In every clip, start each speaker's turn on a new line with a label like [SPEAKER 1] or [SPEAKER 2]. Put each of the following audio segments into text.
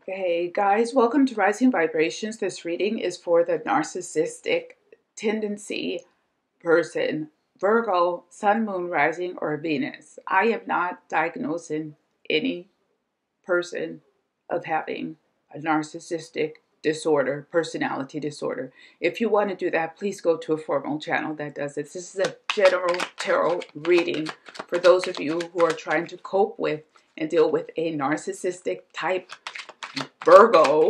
[SPEAKER 1] Hey guys, welcome to Rising Vibrations. This reading is for the narcissistic tendency person, Virgo, Sun, Moon, Rising, or Venus. I am not diagnosing any person of having a narcissistic disorder, personality disorder. If you want to do that, please go to a formal channel that does it. This is a general tarot reading for those of you who are trying to cope with and deal with a narcissistic type Virgo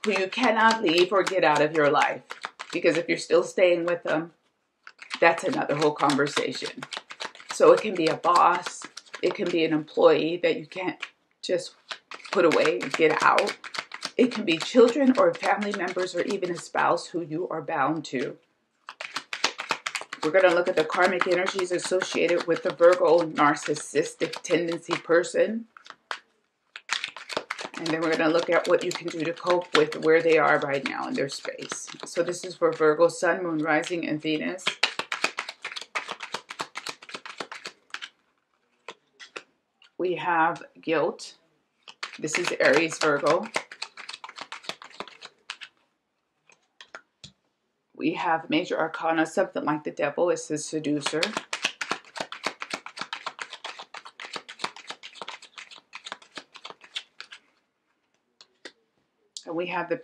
[SPEAKER 1] who you cannot leave or get out of your life. Because if you're still staying with them, that's another whole conversation. So it can be a boss, it can be an employee that you can't just put away and get out. It can be children or family members or even a spouse who you are bound to. We're going to look at the karmic energies associated with the Virgo narcissistic tendency person. And then we're going to look at what you can do to cope with where they are right now in their space. So this is for Virgo, Sun, Moon, Rising, and Venus. We have guilt. This is Aries, Virgo. We have major arcana, something like the devil. It's the seducer. And we have the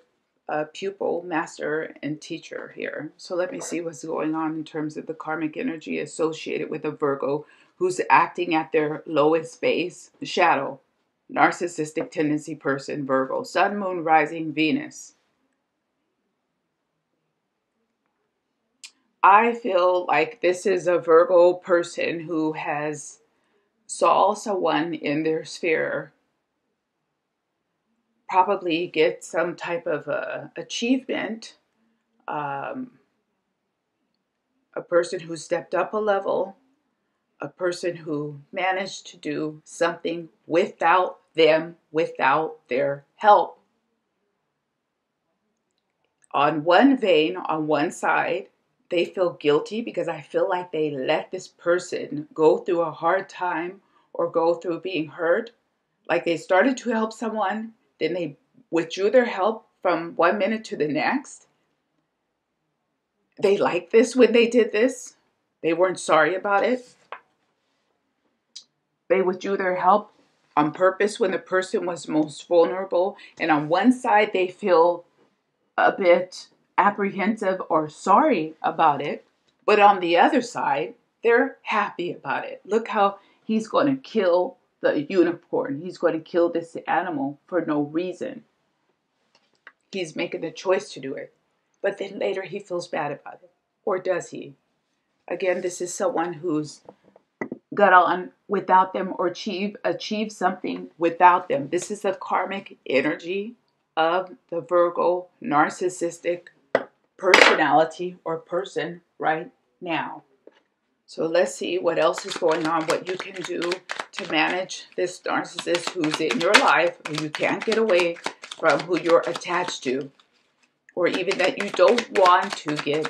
[SPEAKER 1] pupil, master, and teacher here. So let me see what's going on in terms of the karmic energy associated with a Virgo who's acting at their lowest base. Shadow, narcissistic tendency person, Virgo. Sun, Moon, Rising, Venus. I feel like this is a Virgo person who has saw someone in their sphere probably get some type of achievement, a person who stepped up a level, a person who managed to do something without them, without their help. On one vein, on one side, they feel guilty because I feel like they let this person go through a hard time or go through being hurt. Like they started to help someone, then they withdrew their help from 1 minute to the next. They liked this when they did this. They weren't sorry about it. They withdrew their help on purpose when the person was most vulnerable. And on one side, they feel a bit apprehensive or sorry about it. But on the other side, they're happy about it. Look how he's going to kill the unicorn. He's going to kill this animal for no reason. He's making the choice to do it. But then later he feels bad about it. Or does he? Again, this is someone who's got on without them or achieve something without them. This is the karmic energy of the Virgo narcissistic personality or person right now. So let's see what else is going on, what you can do to manage this narcissist who's in your life, who you can't get away from, who you're attached to, or even that you don't want to get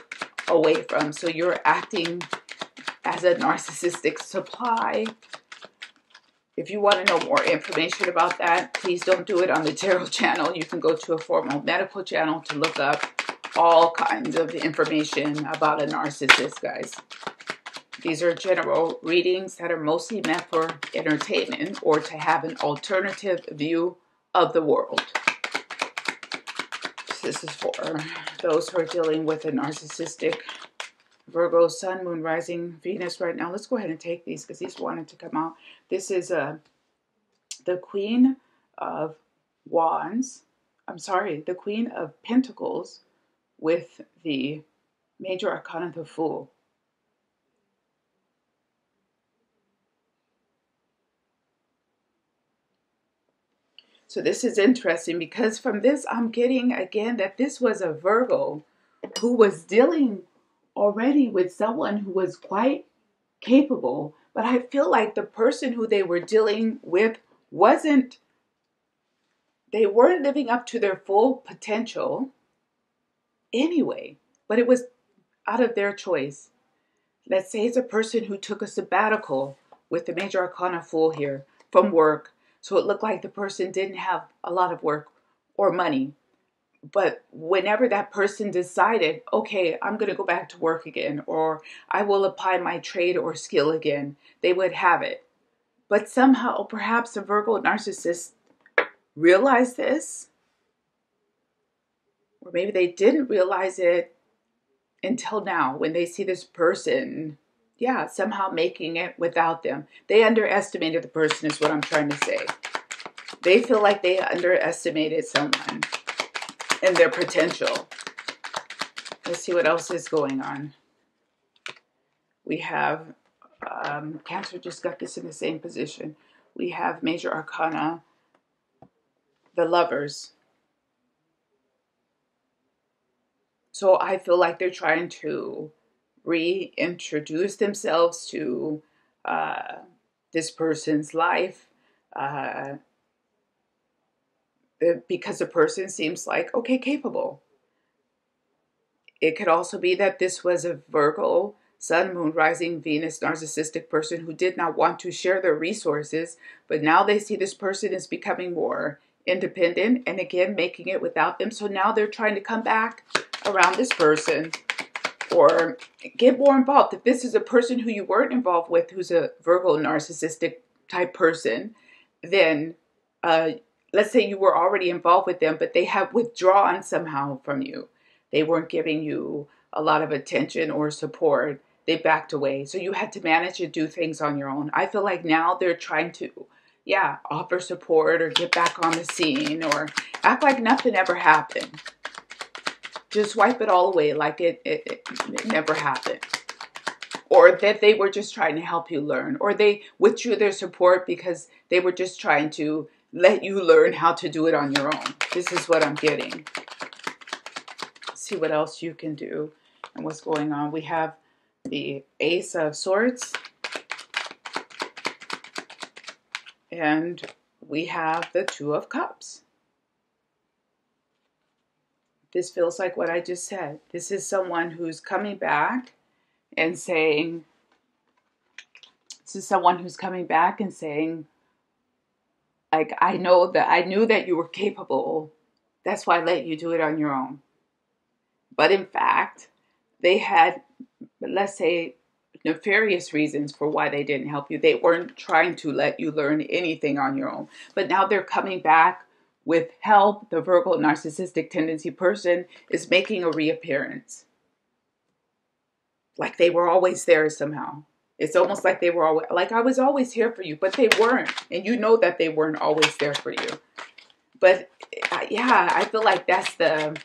[SPEAKER 1] away from. So you're acting as a narcissistic supply. If you want to know more information about that, please don't do it on the tarot channel. You can go to a formal medical channel to look up all kinds of information about a narcissist, guys. These are general readings that are mostly meant for entertainment or to have an alternative view of the world. This is for those who are dealing with a narcissistic Virgo, Sun, Moon, Rising, Venus right now. Let's go ahead and take these because these wanted to come out. This is the Queen of Wands. I'm sorry, the Queen of Pentacles with the Major Arcana, the Fool. So this is interesting because from this I'm getting again that this was a Virgo who was dealing already with someone who was quite capable, but I feel like the person who they were dealing with they weren't living up to their full potential anyway, but it was out of their choice. Let's say it's a person who took a sabbatical with the Major Arcana Fool here from work. So it looked like the person didn't have a lot of work, or money. But whenever that person decided, okay, I'm going to go back to work again, or I will apply my trade or skill again, they would have it. But somehow, perhaps a Virgo narcissist realized this, or maybe they didn't realize it until now when they see this person, somehow making it without them. They underestimated the person is what I'm trying to say. They feel like they underestimated someone and their potential. Let's see what else is going on. We have Cancer just got this in the same position. We have Major Arcana, the Lovers. So I feel like they're trying to reintroduce themselves to this person's life because the person seems like, okay, capable. It could also be that this was a Virgo, Sun, Moon, Rising, Venus, narcissistic person who did not want to share their resources, but now they see this person is becoming more independent and again making it without them. So now they're trying to come back around this person or get more involved. If this is a person who you weren't involved with, who's a Virgo narcissistic type person, then let's say you were already involved with them, but they have withdrawn somehow from you. They weren't giving you a lot of attention or support. They backed away. So you had to manage and do things on your own. I feel like now they're trying to, offer support or get back on the scene or act like nothing ever happened. Just wipe it all away like it never happened. Or that they were just trying to help you learn. Or they withdrew their support because they were just trying to let you learn how to do it on your own. This is what I'm getting. See what else you can do and what's going on. We have the Ace of Swords. And we have the Two of Cups. This feels like what I just said. This is someone who's coming back and saying, like, I knew that you were capable. That's why I let you do it on your own. But in fact, they had, let's say, nefarious reasons for why they didn't help you. They weren't trying to let you learn anything on your own. But now they're coming back with help. The Virgo narcissistic tendency person is making a reappearance. Like they were always there somehow. It's almost like they were always, like I was always here for you, but they weren't. And you know that they weren't always there for you. But I feel like that's the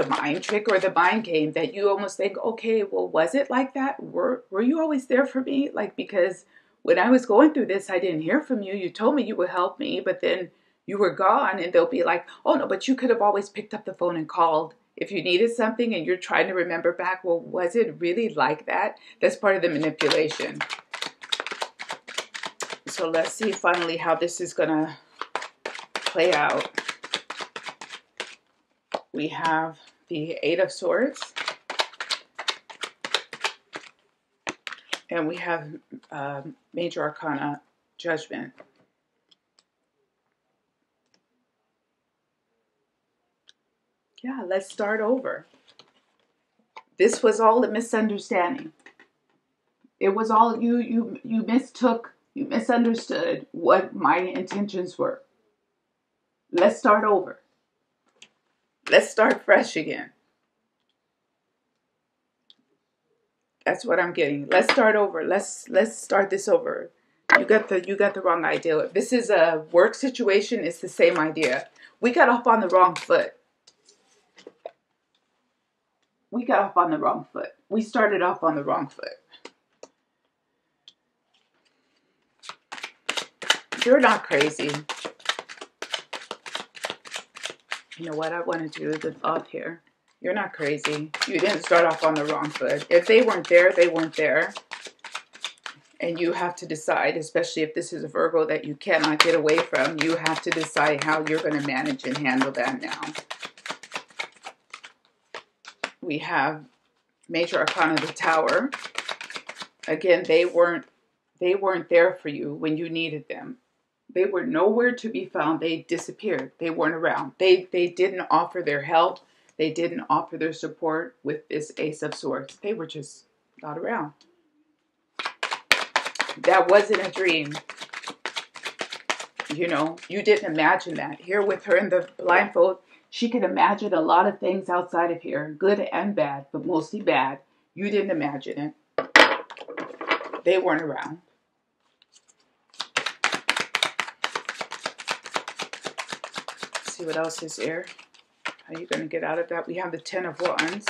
[SPEAKER 1] mind trick or the mind game that you almost think, okay, well, was it like that? Were you always there for me? Like, because when I was going through this, I didn't hear from you. You told me you would help me, but then you were gone. And they'll be like, oh no, but you could have always picked up the phone and called if you needed something, and you're trying to remember back. Well, was it really like that? That's part of the manipulation. So let's see finally how this is going to play out. We have the Eight of Swords. And we have Major Arcana, Judgment. Yeah, let's start over. This was all a misunderstanding. It was all you misunderstood what my intentions were. Let's start over. Let's start fresh again. That's what I'm getting. Let's start over. Let's start this over. You got the wrong idea. If this is a work situation, it's the same idea. We got off on the wrong foot. We started off on the wrong foot. You're not crazy. You know what? I want to do the thought here. You're not crazy. You didn't start off on the wrong foot. If they weren't there, they weren't there. And you have to decide, especially if this is a Virgo that you cannot get away from, you have to decide how you're going to manage and handle that now. We have Major Arcana, the Tower. Again, they weren't there for you when you needed them. They were nowhere to be found. They disappeared. They weren't around. They didn't offer their help. They didn't offer their support with this Ace of Swords. They were just not around. That wasn't a dream. You know, you didn't imagine that. Here with her in the blindfold, she could imagine a lot of things outside of here, good and bad, but mostly bad. You didn't imagine it. They weren't around. Let's see what else is here. How are you going to get out of that? We have the Ten of Wands.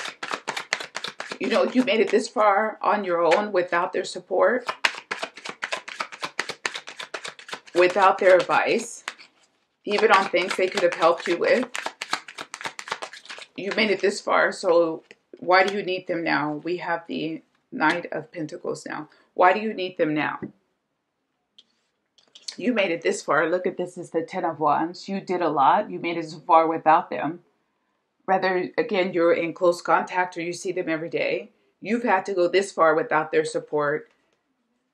[SPEAKER 1] You know, you made it this far on your own without their support, without their advice, even on things they could have helped you with. You made it this far, so why do you need them now? We have the Knight of Pentacles now. Why do you need them now? You made it this far. Look at this is the Ten of Wands. You did a lot. You made it so far without them. Whether, again, you're in close contact or you see them every day, you've had to go this far without their support.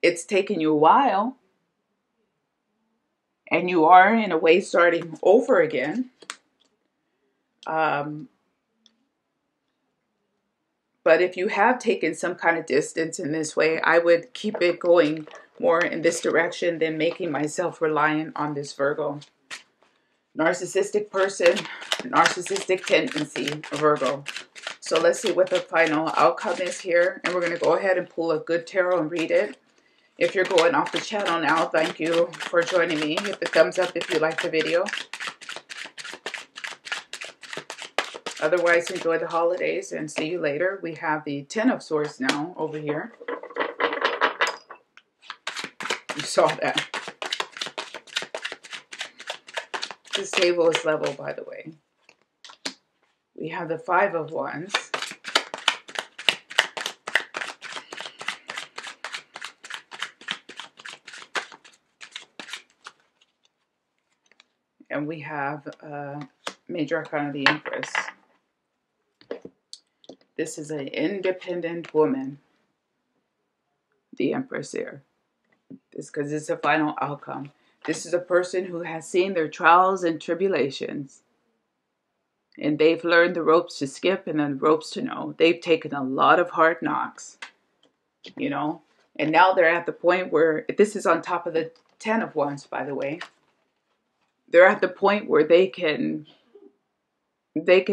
[SPEAKER 1] It's taken you a while. And you are, in a way, starting over again. But if you have taken some kind of distance in this way, I would keep it going more in this direction than making myself reliant on this Virgo. Narcissistic person, narcissistic tendency, Virgo. So let's see what the final outcome is here. And we're going to go ahead and pull a good tarot and read it. If you're going off the channel now, thank you for joining me. Hit the thumbs up if you like the video. Otherwise, enjoy the holidays and see you later. We have the Ten of Swords now over here. You saw that. This table is level, by the way. We have the Five of Wands. And we have Major Arcana, the Empress. This is an independent woman. The Empress here. This because it's a final outcome. This is a person who has seen their trials and tribulations. And they've learned the ropes to skip and then the ropes to know. They've taken a lot of hard knocks. You know. And now they're at the point where, this is on top of the Ten of Wands, by the way. They're at the point where they can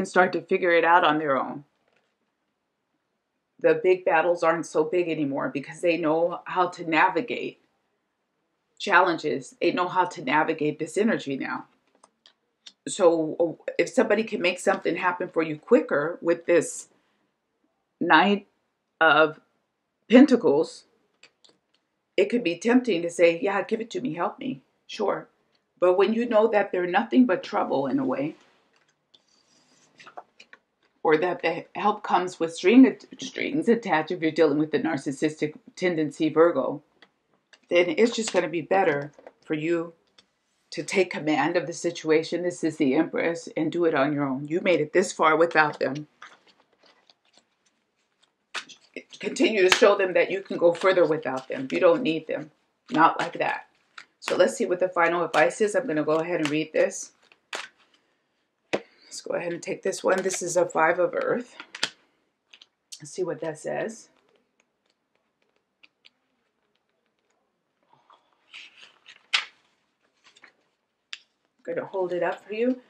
[SPEAKER 1] start to figure it out on their own. The big battles aren't so big anymore because they know how to navigate challenges. They know how to navigate this energy now. So if somebody can make something happen for you quicker with this Knight of Pentacles, it could be tempting to say, yeah, give it to me, help me, sure. But when you know that they're nothing but trouble in a way, or that the help comes with strings attached if you're dealing with the narcissistic tendency Virgo, then it's just going to be better for you to take command of the situation. This is the Empress, and do it on your own. You made it this far without them. Continue to show them that you can go further without them. You don't need them. Not like that. So let's see what the final advice is. I'm going to go ahead and read this. Let's go ahead and take this one. This is a Five of Earth. Let's see what that says. I'm going to hold it up for you.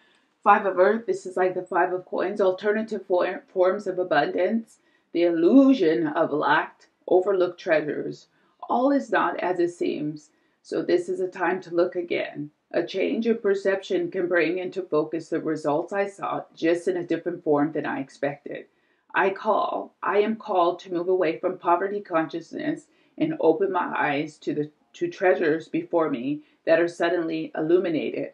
[SPEAKER 1] Five of Earth. This is like the Five of Coins. Alternative forms of abundance. The illusion of lacked, overlooked treasures. All is not as it seems. So this is a time to look again. A change in perception can bring into focus the results I sought, just in a different form than I expected. I am called to move away from poverty consciousness and open my eyes to treasures before me that are suddenly illuminated.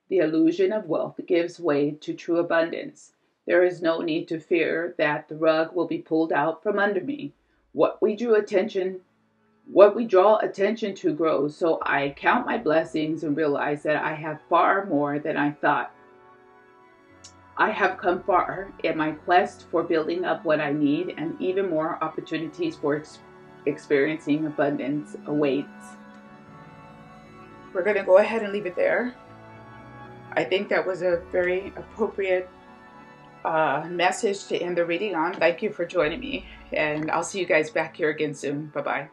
[SPEAKER 1] The illusion of wealth gives way to true abundance. There is no need to fear that the rug will be pulled out from under me. What we draw attention to grows, so I count my blessings and realize that I have far more than I thought. I have come far in my quest for building up what I need, and even more opportunities for experiencing abundance awaits. we're going to go ahead and leave it there. I think that was a very appropriate message to end the reading on. Thank you for joining me, and I'll see you guys back here again soon. Bye-bye.